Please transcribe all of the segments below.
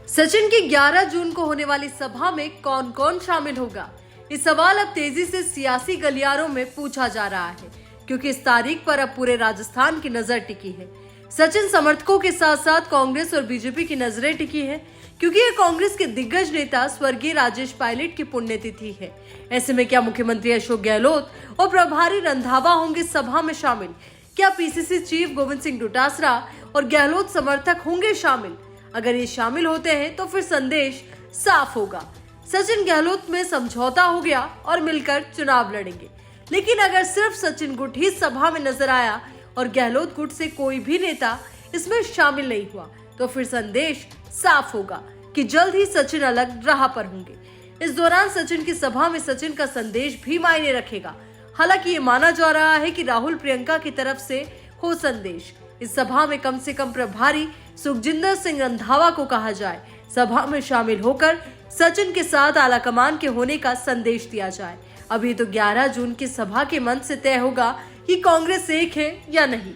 सचिन की 11 जून को होने वाली सभा में कौन कौन शामिल होगा? ये सवाल अब तेजी से सियासी गलियारों में पूछा जा रहा है, क्योंकि इस तारीख पर अब पूरे राजस्थान की नजर टिकी है। सचिन समर्थकों के साथ साथ कांग्रेस और बीजेपी की नजरें टिकी है, क्योंकि ये कांग्रेस के दिग्गज नेता स्वर्गीय राजेश पायलट की पुण्यतिथि है। ऐसे में क्या मुख्यमंत्री अशोक गहलोत और प्रभारी रंधावा होंगे सभा में शामिल? क्या पीसीसी चीफ गोविंद सिंह डोटासरा और गहलोत समर्थक होंगे शामिल? अगर ये शामिल होते हैं तो फिर संदेश साफ होगा, सचिन गहलोत में समझौता हो गया और मिलकर चुनाव लड़ेंगे। लेकिन अगर सिर्फ सचिन गुट ही सभा में नजर आया और गहलोत गुट से कोई भी नेता इसमें शामिल नहीं हुआ, तो फिर संदेश साफ होगा कि जल्द ही सचिन अलग राह पर होंगे। इस दौरान सचिन की सभा में सचिन का संदेश भी मायने रखेगा। हालांकि ये माना जा रहा है कि राहुल प्रियंका की तरफ से हो संदेश। इस सभा में कम से कम प्रभारी सुखजिंदर सिंह रंधावा को कहा जाए, सभा में शामिल होकर सचिन के साथ आलाकमान के होने का संदेश दिया जाए। अभी तो 11 जून की सभा के मंच से तय होगा कि कांग्रेस एक है या नहीं।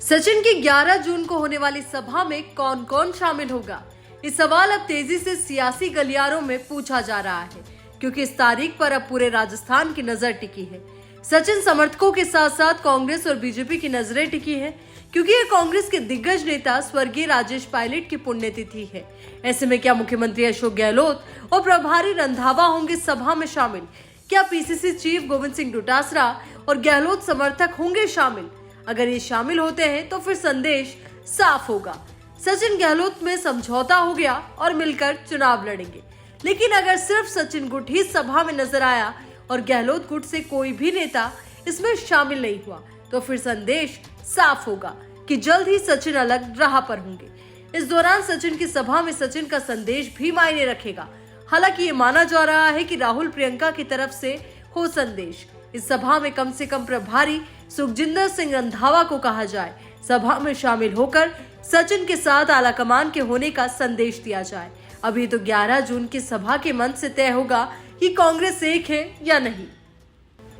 सचिन की 11 जून को होने वाली सभा में कौन कौन शामिल होगा? ये सवाल अब तेजी से सियासी गलियारों में पूछा जा रहा है, क्योंकि इस तारीख पर अब पूरे राजस्थान की नजर टिकी है। सचिन समर्थकों के साथ साथ कांग्रेस और बीजेपी की नजरें टिकी है, क्योंकि ये कांग्रेस के दिग्गज नेता स्वर्गीय राजेश पायलट की पुण्यतिथि है। ऐसे में क्या मुख्यमंत्री अशोक गहलोत और प्रभारी रंधावा होंगे सभा में शामिल? क्या पीसीसी चीफ गोविंद सिंह डोटासरा और गहलोत समर्थक होंगे शामिल? अगर ये शामिल होते हैं तो फिर संदेश साफ होगा, सचिन गहलोत में समझौता हो गया और मिलकर चुनाव लड़ेंगे। लेकिन अगर सिर्फ सचिन गुट ही सभा में नजर आया और गहलोत गुट से कोई भी नेता इसमें शामिल नहीं हुआ, तो फिर संदेश साफ होगा कि जल्द ही सचिन अलग राह पर होंगे। इस दौरान सचिन की सभा में सचिन का संदेश भी मायने रखेगा। हालांकि ये माना जा रहा है कि राहुल प्रियंका की तरफ से हो संदेश। इस सभा में कम से कम प्रभारी सुखजिंदर सिंह रंधावा को कहा जाए, सभा में शामिल होकर सचिन के साथ आलाकमान के होने का संदेश दिया जाए। अभी तो 11 जून की सभा के मंच से तय होगा कि कांग्रेस एक है या नहीं।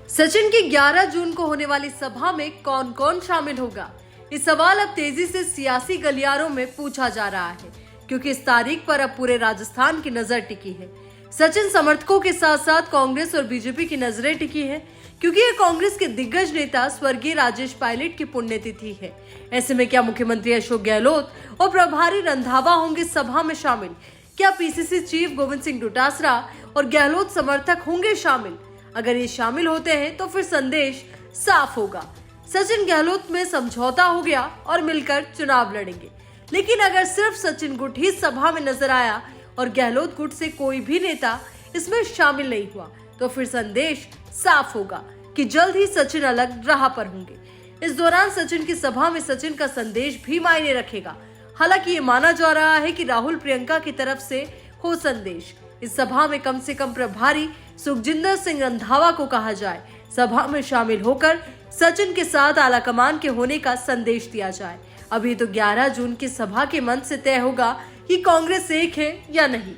सचिन की 11 जून को होने वाली सभा में कौन कौन शामिल होगा? ये सवाल अब तेजी से सियासी गलियारों में पूछा जा रहा है, क्योंकि इस तारीख पर अब पूरे राजस्थान की नजर टिकी है। सचिन समर्थकों के साथ साथ कांग्रेस और बीजेपी की नजरें टिकी है, क्योंकि ये कांग्रेस के दिग्गज नेता स्वर्गीय राजेश पायलट की पुण्यतिथि है। ऐसे में क्या मुख्यमंत्री अशोक गहलोत और प्रभारी रंधावा होंगे सभा में शामिल? क्या पीसीसी चीफ गोविंद सिंह डोटासरा और गहलोत समर्थक होंगे शामिल? अगर ये शामिल होते हैं तो फिर संदेश साफ होगा, सचिन गहलोत में समझौता हो गया और मिलकर चुनाव लड़ेंगे। लेकिन अगर सिर्फ सचिन गुट ही सभा में नजर आया और गहलोत गुट से कोई भी नेता इसमें शामिल नहीं हुआ, तो फिर संदेश साफ होगा कि जल्द ही सचिन अलग राह पर होंगे। इस दौरान सचिन की सभा में सचिन का संदेश भी मायने रखेगा। हालांकि ये माना जा रहा है कि राहुल प्रियंका की तरफ से हो संदेश। इस सभा में कम से कम प्रभारी सुखजिंदर सिंह रंधावा को कहा जाए, सभा में शामिल होकर सचिन के साथ आलाकमान के होने का संदेश दिया जाए। अभी तो 11 जून की सभा के मंच से तय होगा कि कांग्रेस एक है या नहीं।